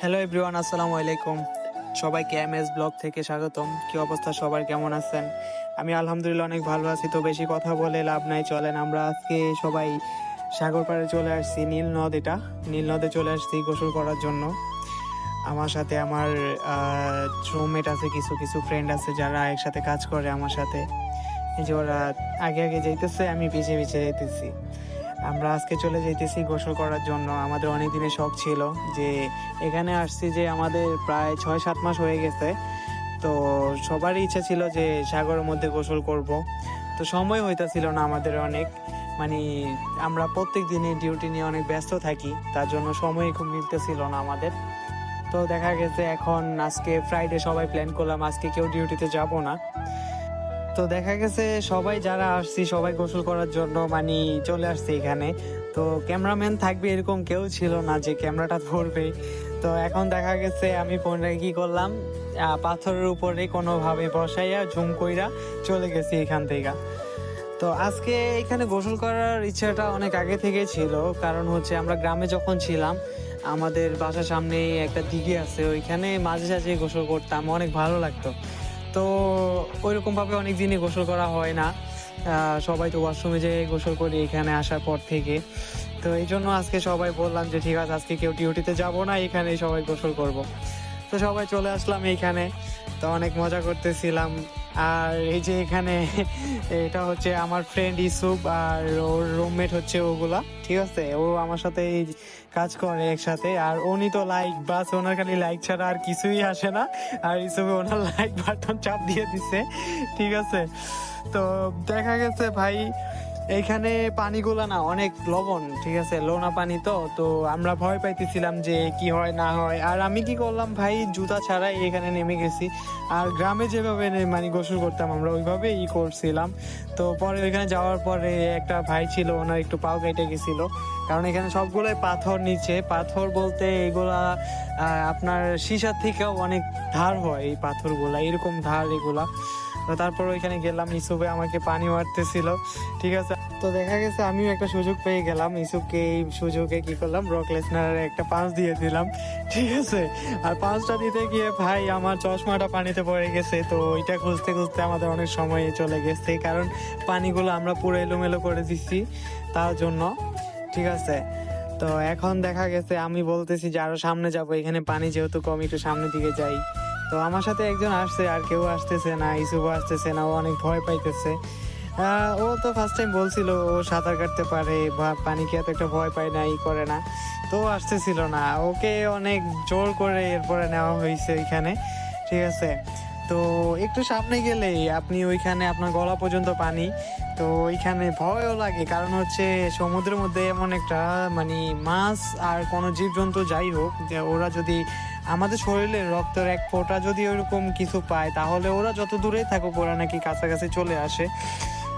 Hello everyone, আসসালামু আলাইকুম। সবাইকে এমএস ব্লগ থেকে স্বাগতম। কি অবস্থা সবার, কেমন আছেন? আমি আলহামদুলিল্লাহ অনেক ভালো আছি। তো বেশি কথা বলে লাভ নাই, চলেন আমরা আজকে সবাই সাগর পাড়ে চলে আসছি। নীল নদে চলে আসছি গোসল করার জন্য। আমার সাথে আমার রুমমেট আছে, কিছু কিছু ফ্রেন্ড আছে যারা একসাথে কাজ করে আমার সাথে। এই যে ওরা আগে আগে যাইতেছে, আমি পিছিয়ে পিছিয়ে যাইতেছি। আমরা আজকে চলে যাইতেছি গোসল করার জন্য। আমাদের অনেক দিনের শখ ছিল যে এখানে আসছি, যে আমাদের প্রায় 6-7 মাস হয়ে গেছে। তো সবারই ইচ্ছা ছিল যে সাগরের মধ্যে গোসল করব। তো সময় হইতেছিল না আমাদের অনেক, মানে আমরা প্রত্যেক দিনই ডিউটি নিয়ে অনেক ব্যস্ত থাকি, তার জন্য সময় খুব মিলতেছিল না আমাদের। তো দেখা গেছে এখন আজকে ফ্রাইডে সবাই প্ল্যান করলাম আজকে কেউ ডিউটিতে যাব না। তো দেখা গেছে সবাই যারা আসছি সবাই গোসল করার জন্য মানে চলে আসছে এখানে। তো ক্যামেরাম্যান থাকবে এরকম কেউ ছিল না যে ক্যামেরাটা ধরবে। তো এখন দেখা গেছে আমি ফোনটা কি করলাম, পাথরের উপরে কোনোভাবে বসাইয়া ঝুম কইরা চলে গেছি এখান থেকে। তো আজকে এখানে গোসল করার ইচ্ছাটা অনেক আগে থেকে ছিল, কারণ হচ্ছে আমরা গ্রামে যখন ছিলাম আমাদের বাসার সামনে একটা দিঘি আছে, ওইখানে মাঝে সাঝে গোসল করতাম, অনেক ভালো লাগতো। তো ওইরকম ভাবে অনেক দিনই গোসল করা হয় না। সবাই তো ওয়াশরুমে যেয়ে গোসল করি এখানে আসার পর থেকে। তো এই জন্য আজকে সবাই বললাম যে ঠিক আছে আজকে কেউ ডিউটিতে যাব না, এখানেই সবাই গোসল করব। তো সবাই চলে আসলাম এইখানে। তো অনেক মজা করতেছিলাম। আর এই যে এখানে এটা হচ্ছে আমার ফ্রেন্ড ইসুফ, আর ওর রুমমেট হচ্ছে ওগুলা, ঠিক আছে। ও আমার সাথে কাজ করে একসাথে। আর উনি তো লাইক, বাস ওনার খালি লাইক ছাড়া আর কিছুই আসে না। আর ইসুফে ওনার লাইক বাটন চাপ দিয়ে দিছে, ঠিক আছে। তো দেখা গেছে ভাই এইখানে পানিগুলা না অনেক লবণ, ঠিক আছে, লোনা পানি। তো আমরা ভয় পাইতেছিলাম যে কি হয় না হয়। আর আমি কি করলাম ভাই, জুতা ছাড়াই এখানে নেমে গেছি। আর গ্রামে যেভাবে মানে গোসল করতাম আমরা ওইভাবে করছিলাম। তো পরে ওইখানে যাওয়ার পরে একটা ভাই ছিল, ওনার একটু পাও কেটে গেছিল, কারণ এখানে সবগুলোই পাথর। নিচে পাথর বলতে এগুলা আপনার সীসার থেকেও অনেক ধার হয় এই পাথরগুলা, এরকম ধার এগুলা। তো তারপর ওইখানে গেলাম, ইসুফে আমাকে পানি মারতেছিল, ঠিক আছে। তো দেখা গেছে আমিও একটা সুযোগ পেয়ে গেলাম, ইসুফকে এই সুযোগে কি করলাম, ব্রক লেসনারের একটা পাঁচ দিয়ে দিলাম, ঠিক আছে। আর পাঁচটা দিতে গিয়ে ভাই আমার চশমাটা পানিতে পড়ে গেছে। তো ওইটা খুঁজতে খুঁজতে আমাদের অনেক সময় চলে গেছে, কারণ পানিগুলো আমরা পুরো এলোমেলো করে দিচ্ছি তার জন্য, ঠিক আছে। তো এখন দেখা গেছে আমি বলতেছি যে আরো সামনে যাবো, এখানে পানি যেহেতু কম একটু সামনের দিকে যাই। তো আমার সাথে একজন আসছে, আর কেউ আসতেছে না, ইসুফ আসতেছে না, ও অনেক ভয় পাইতেছে। ও তো ফার্স্ট টাইম বলছিল ও সাঁতার কাটতে পারে বা পানিকে এত একটা ভয় পায় না, ই করে না। তো ও আসতেছিল না, ওকে অনেক জোর করে এরপরে নেওয়া হয়েছে ওইখানে, ঠিক আছে। তো একটু সামনে গেলেই আপনি ওইখানে আপনার গলা পর্যন্ত পানি। তো ওইখানে ভয়ও লাগে, কারণ হচ্ছে সমুদ্রের মধ্যে এমন একটা মানে মাছ আর কোনো জীবজন্তু যাই হোক, যে ওরা যদি আমাদের শরীরের রক্তের এক ফোঁটা যদি ওইরকম কিছু পায়, তাহলে ওরা যত দূরেই থাকুক ওরা নাকি কাছাকাছি চলে আসে।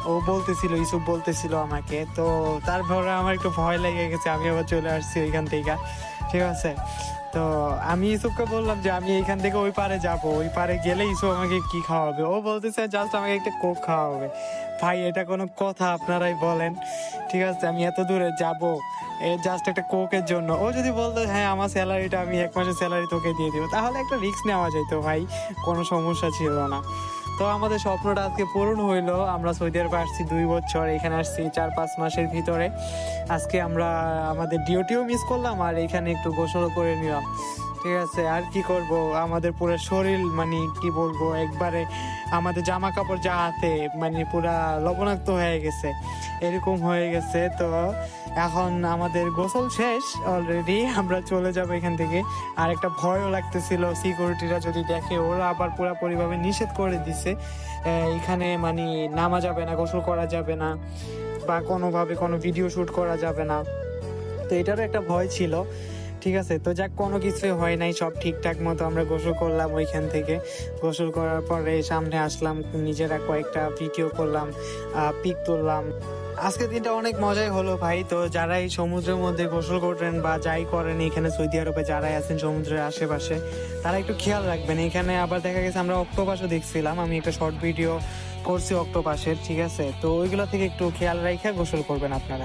ও বলতেছিল, ইসুফ বলতেছিল আমাকে। তো তারপরে আমার একটু ভয় লেগে গেছে, আমি আবার চলে আসছি ওইখান থেকে, ঠিক আছে। তো আমি ইসুফকে বললাম যে আমি এইখান থেকে ওই পারে যাব, ওই পারে গেলে ইসুফ আমাকে কি খাওয়াবে। ও বলতেছে জাস্ট আমাকে একটা কোক খাওয়াবে। ভাই এটা কোনো কথা, আপনারাই বলেন, ঠিক আছে। আমি এত দূরে যাব জাস্ট একটা কোকের জন্য। ও যদি বলতো হ্যাঁ আমার স্যালারিটা, আমি 1 মাসের স্যালারি তোকে দিয়ে দিব, তাহলে একটা রিস্ক নেওয়া যাইতো ভাই, কোনো সমস্যা ছিল না। তো আমাদের স্বপ্নটা আজকে পূরণ হইলো। আমরা সৌদি আরবে আসছি 2 বছর, এখানে আসছি 4-5 মাসের ভিতরে। আজকে আমরা আমাদের ডিউটিও মিস করলাম, আর এখানে একটু গোসলও করে নিলাম, ঠিক আছে। আর কি করব, আমাদের পুরো শরীর মানে কি বলবো, একবারে আমাদের জামা কাপড় যা হাতে মানে পুরা লবণাক্ত হয়ে গেছে, এরকম হয়ে গেছে। তো এখন আমাদের গোসল শেষ অলরেডি, আমরা চলে যাব এখান থেকে। আর একটা ভয়ও লাগতেছিল, সিকিউরিটিরা যদি দেখে, ওরা আবার পুরোপুরিভাবে নিষেধ করে দিছে এখানে মানে নামা যাবে না, গোসল করা যাবে না, বা কোনোভাবে কোনো ভিডিও শুট করা যাবে না। তো এটারও একটা ভয় ছিল, ঠিক আছে। তো যাক, কোনো কিছুই হয় নাই, সব ঠিকঠাক মতো আমরা গোসল করলাম। ওইখান থেকে গোসল করার পরে সামনে আসলাম, নিজেরা কয়েকটা ভিডিও করলাম, পিক তুললাম। আজকের দিনটা অনেক মজাই হলো ভাই। তো যারা এই সমুদ্রের মধ্যে গোসল করেন বা যাই করেন এখানে সৌদি আরবে, যারাই আছেন সমুদ্রের আশেপাশে, তারা একটু খেয়াল রাখবেন। এখানে আবার দেখা গেছে আমরা অক্টোপাসও দেখছিলাম, আমি একটা শর্ট ভিডিও করছি অক্টোপাসের, ঠিক আছে। তো ওইগুলো থেকে একটু খেয়াল রাখা গোসল করবেন আপনারা।